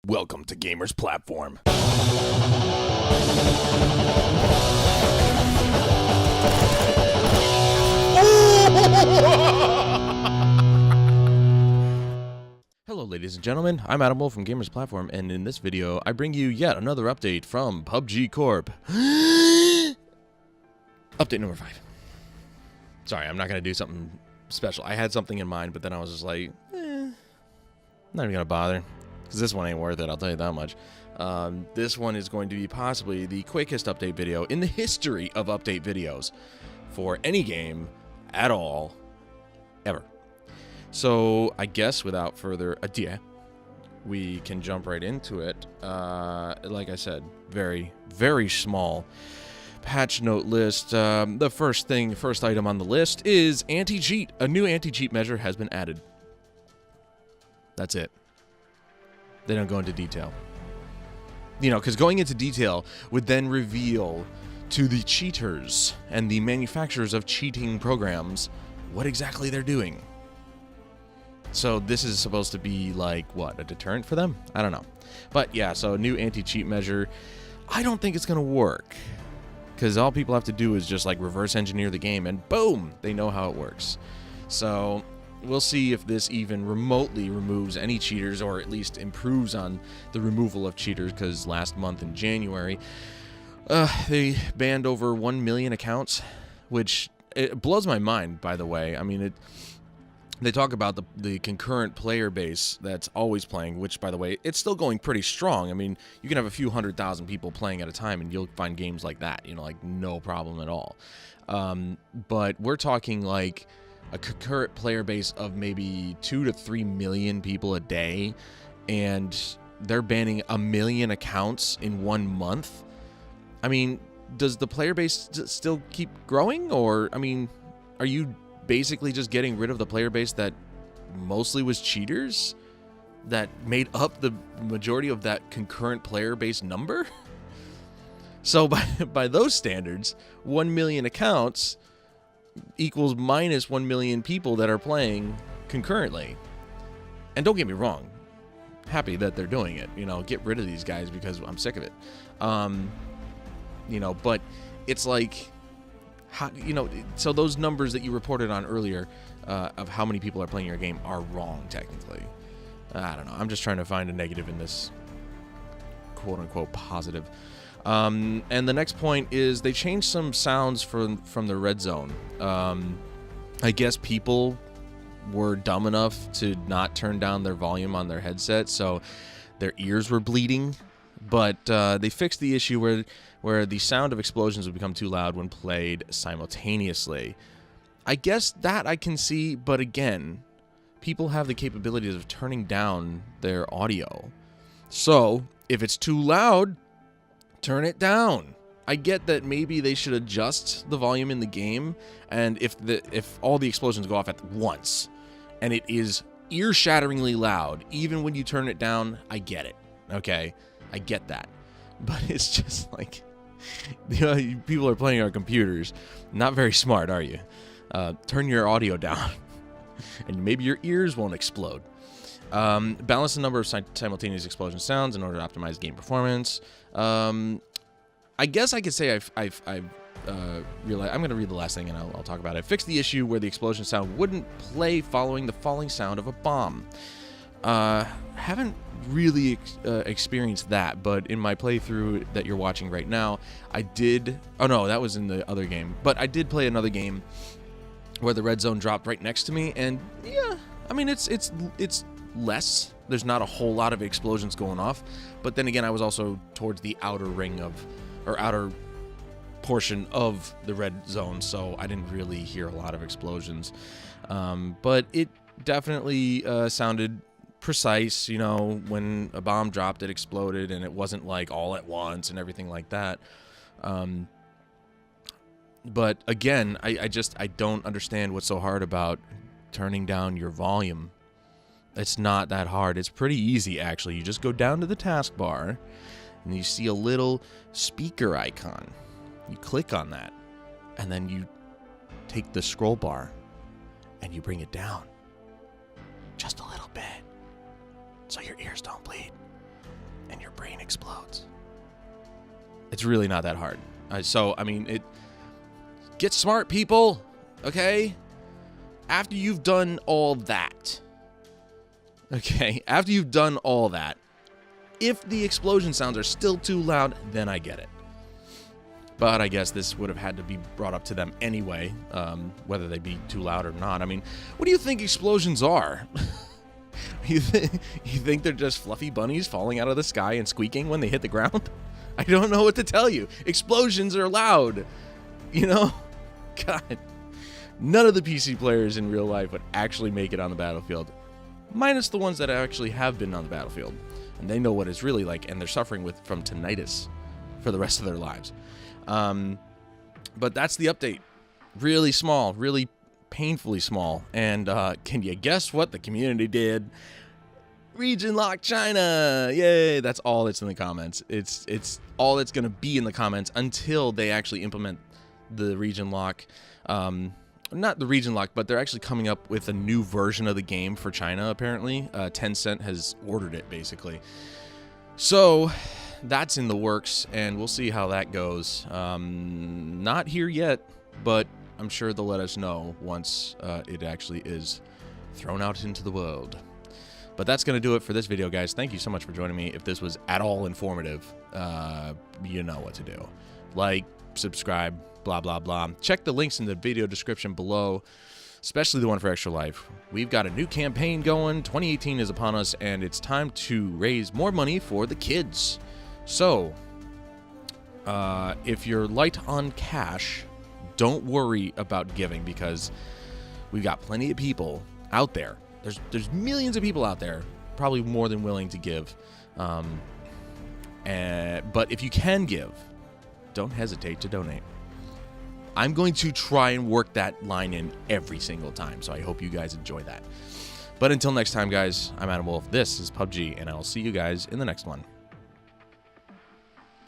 Welcome to Gamers Platform. Hello ladies and gentlemen, I'm Adam Wolf from Gamers Platform, and in this video I bring you yet another update from PUBG Corp. Update number 5. Sorry, I'm not going to do something special. I had something in mind, but then I was just like, not even going to bother. Because this one ain't worth it, I'll tell you that much. This one is going to be possibly the quickest update video in the history of update videos for any game at all, ever. So, I guess without further ado, we can jump right into it. Like I said, very, very small patch note list. The first item on the list is anti-cheat. A new anti-cheat measure has been added. That's it. They don't go into detail. You know, because going into detail would then reveal to the cheaters and the manufacturers of cheating programs what exactly they're doing. So this is supposed to be like, what, a deterrent for them? I don't know. But yeah, so a new anti-cheat measure. I don't think it's going to work. Because all people have to do is just like reverse engineer the game and boom, they know how it works. So we'll see if this even remotely removes any cheaters, or at least improves on the removal of cheaters, because last month in January, they banned over 1 million accounts, which it blows my mind, by the way. I mean, they talk about the concurrent player base that's always playing, which, by the way, it's still going pretty strong. I mean, you can have a few 100,000 people playing at a time, and you'll find games like that, you know, like no problem at all. But we're talking like a concurrent player base of maybe 2 to 3 million people a day, and they're banning 1 million accounts in 1 month. I mean, does the player base still keep growing? Or, I mean, are you basically just getting rid of the player base that mostly was cheaters that made up the majority of that concurrent player base number? So by those standards, 1 million accounts equals minus 1 million people that are playing concurrently. And don't get me wrong, happy that they're doing it, you know, get rid of these guys because I'm sick of it. You know, but it's like, how, you know, so those numbers that you reported on earlier of how many people are playing your game are wrong technically. I don't know, I'm just trying to find a negative in this quote-unquote positive. And the next point is they changed some sounds from the red zone. I guess people were dumb enough to not turn down their volume on their headset, so their ears were bleeding. But they fixed the issue where the sound of explosions would become too loud when played simultaneously. I guess that I can see, but again, people have the capabilities of turning down their audio. So if it's too loud, turn it down. I get that maybe they should adjust the volume in the game, and if all the explosions go off at once and it is ear-shatteringly loud, even when you turn it down, I get it. Okay, I get that. But it's just like, you know, people are playing on computers. Not very smart, are you? Turn your audio down, and maybe your ears won't explode. Balance the number of simultaneous explosion sounds in order to optimize game performance. I guess I could say I've realized. I'm going to read the last thing and I'll talk about it. Fix the issue where the explosion sound wouldn't play following the falling sound of a bomb. Haven't really experienced that, but in my playthrough that you're watching right now, I did. Oh no, that was in the other game. But I did play another game where the red zone dropped right next to me, and yeah, I mean it's less. There's not a whole lot of explosions going off, but then again, I was also towards the outer ring outer portion of the red zone, so I didn't really hear a lot of explosions. But it definitely sounded precise. You know, when a bomb dropped, it exploded, and it wasn't like all at once and everything like that. But again, I don't understand what's so hard about turning down your volume. It's not that hard. It's pretty easy, actually. You just go down to the taskbar, and you see a little speaker icon. You click on that, and then you take the scroll bar, and you bring it down just a little bit, so your ears don't bleed. It's really not that hard. So, I mean, get smart, people, okay? After you've done all that, okay, after you've done all that, if the explosion sounds are still too loud, then I get it. But I guess this would have had to be brought up to them anyway, whether they be too loud or not. I mean, what do you think explosions are? You think they're just fluffy bunnies falling out of the sky and squeaking when they hit the ground? I don't know what to tell you. Explosions are loud, you know? God. None of the PC players in real life would actually make it on the battlefield, minus the ones that actually have been on the battlefield. And they know what it's really like, and they're suffering from tinnitus for the rest of their lives. But that's the update. Really small, really painfully small. And can you guess what the community did? Region lock China. Yay. That's all that's in the comments. It's all that's going to be in the comments until they actually implement the region lock. Not the region lock, but they're actually coming up with a new version of the game for China, apparently. Tencent has ordered it, basically. So that's in the works, and we'll see how that goes. Not here yet, but I'm sure they'll let us know once it actually is thrown out into the world. But that's going to do it for this video, guys. Thank you so much for joining me. If this was at all informative, you know what to do. Like, subscribe, blah, blah, blah. Check the links in the video description below, especially the one for Extra Life. We've got a new campaign going. 2018 is upon us, and it's time to raise more money for the kids. So, if you're light on cash, don't worry about giving, because we've got plenty of people out there. There's millions of people out there, probably more than willing to give. But if you can give, don't hesitate to donate. I'm going to try and work that line in every single time, so I hope you guys enjoy that. But until next time, guys, I'm Adam Wolf. This is PUBG, and I will see you guys in the next one.